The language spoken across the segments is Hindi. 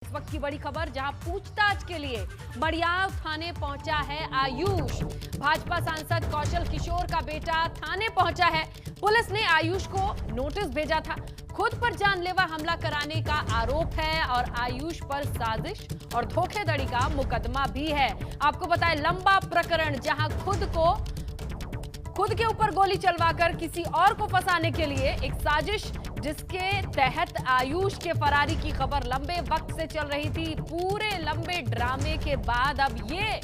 इस वक्त की बड़ी खबर, जहां पूछताछ के लिए मड़ियाव थाने पहुंचा है आयुष। भाजपा सांसद कौशल किशोर का बेटा थाने पहुंचा है। पुलिस ने आयुष को नोटिस भेजा था। खुद पर जानलेवा हमला कराने का आरोप है और आयुष पर साजिश और धोखाधड़ी का मुकदमा भी है। आपको बताएं, लंबा प्रकरण, जहां खुद के ऊपर गोली चलवाकर किसी और को फंसाने के लिए एक साजिश, जिसके तहत आयुष के फरारी की खबर लंबे वक्त से चल रही थी। पूरे लंबे ड्रामे के बाद अब ये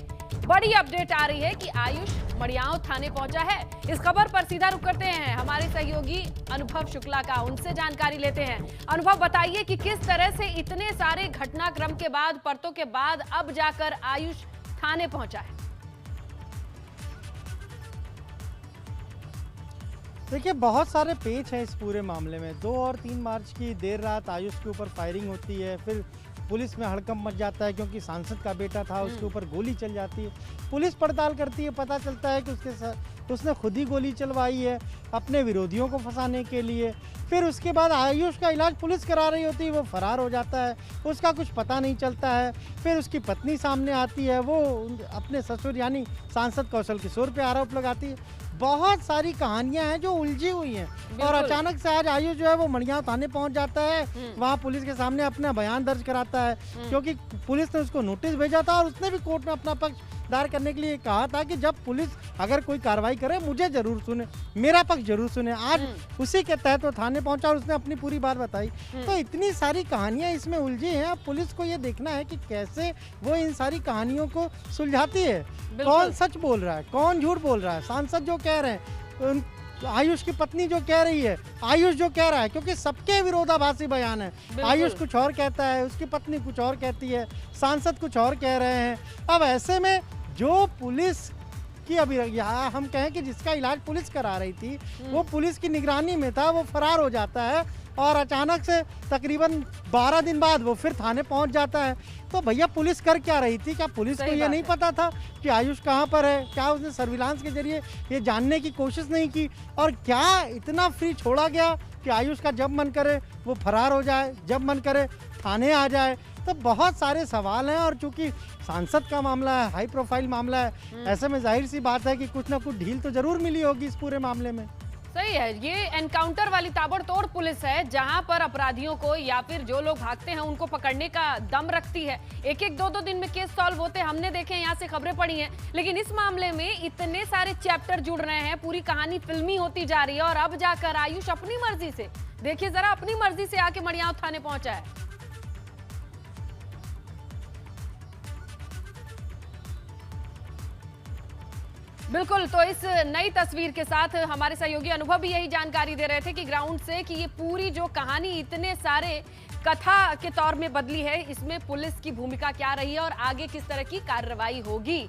बड़ी अपडेट आ रही है कि आयुष मड़ियाव थाने पहुंचा है। इस खबर पर सीधा रुख करते हैं हमारे सहयोगी अनुभव शुक्ला का, उनसे जानकारी लेते हैं। अनुभव, बताइए कि किस तरह से इतने सारे घटनाक्रम के बाद, परतों के बाद अब जाकर आयुष थाने पहुंचा है। देखिए, बहुत सारे पेच हैं इस पूरे मामले में। 2 और 3 मार्च की देर रात आयुष के ऊपर फायरिंग होती है, फिर पुलिस में हड़कंप मच जाता है क्योंकि सांसद का बेटा था, उसके ऊपर गोली चल जाती है। पुलिस पड़ताल करती है, पता चलता है कि उसने खुद ही गोली चलवाई है अपने विरोधियों को फंसाने के लिए। फिर उसके बाद आयुष का इलाज पुलिस करा रही होती है, वो फरार हो जाता है, उसका कुछ पता नहीं चलता है। फिर उसकी पत्नी सामने आती है, वो अपने ससुर यानी सांसद कौशल किशोर पे आरोप लगाती है। बहुत सारी कहानियां हैं जो उलझी हुई हैं और अचानक से आज आयुष जो है वो मड़ियाव थाने पहुंच जाता है। वहां पुलिस के सामने अपना बयान दर्ज कराता है क्योंकि पुलिस ने उसको नोटिस भेजा था और उसने भी कोर्ट में अपना पक्ष दायर करने के लिए कहा था कि जब पुलिस अगर कोई कार्रवाई करे मुझे जरूर सुने, मेरा पक्ष जरूर सुने। आज उसी के तहत वो थाने पहुंचा और उसने अपनी पूरी बात बताई। तो इतनी सारी कहानियां इसमें उलझी हैं। अब पुलिस को ये देखना है कि कैसे वो इन सारी कहानियों को सुलझाती है। कौन सच बोल रहा है, कौन झूठ बोल रहा है। सांसद जो कह रहे हैं, आयुष की पत्नी जो कह रही है, आयुष जो कह रहा है, क्योंकि सबके विरोधाभासी बयान है। आयुष कुछ और कहता है, उसकी पत्नी कुछ और कहती है, सांसद कुछ और कह रहे हैं। अब ऐसे में जो पुलिस की अभी यहाँ हम कहें कि जिसका इलाज पुलिस करा रही थी, वो पुलिस की निगरानी में था, वो फरार हो जाता है और अचानक से तकरीबन 12 दिन बाद वो फिर थाने पहुंच जाता है। तो भैया, पुलिस कर क्या रही थी? क्या पुलिस को ये नहीं पता था कि आयुष कहां पर है? क्या उसने सर्विलांस के जरिए ये जानने की कोशिश नहीं की? और क्या इतना फ्री छोड़ा गया कि आयुष का जब मन करे वो फरार हो जाए, जब मन करे थाने आ जाए? तो बहुत सारे सवाल हैं और चूंकि सांसद का मामला है, हाई प्रोफाइल मामला है, ऐसे में जाहिर सी बात है कि कुछ ना कुछ ढील तो जरूर मिली होगी इस पूरे मामले में। सही है, ये एनकाउंटर वाली ताबड़तोड़ पुलिस है, जहां पर अपराधियों को या फिर जो लोग भागते हैं उनको पकड़ने का दम रखती है। 1-1, 2-2 दिन में केस सॉल्व होते हमने देखे, यहाँ से खबरें पड़ी हैं। लेकिन इस मामले में इतने सारे चैप्टर जुड़ रहे हैं, पूरी कहानी फिल्मी होती जा रही है और अब जाकर आयुष अपनी मर्जी से, देखिए जरा, अपनी मर्जी से आके मड़ियाव थाने पहुंचा है। बिल्कुल, तो इस नई तस्वीर के साथ हमारे सहयोगी अनुभव भी यही जानकारी दे रहे थे कि ग्राउंड से, कि ये पूरी जो कहानी इतने सारे कथा के तौर में बदली है, इसमें पुलिस की भूमिका क्या रही है और आगे किस तरह की कार्रवाई होगी।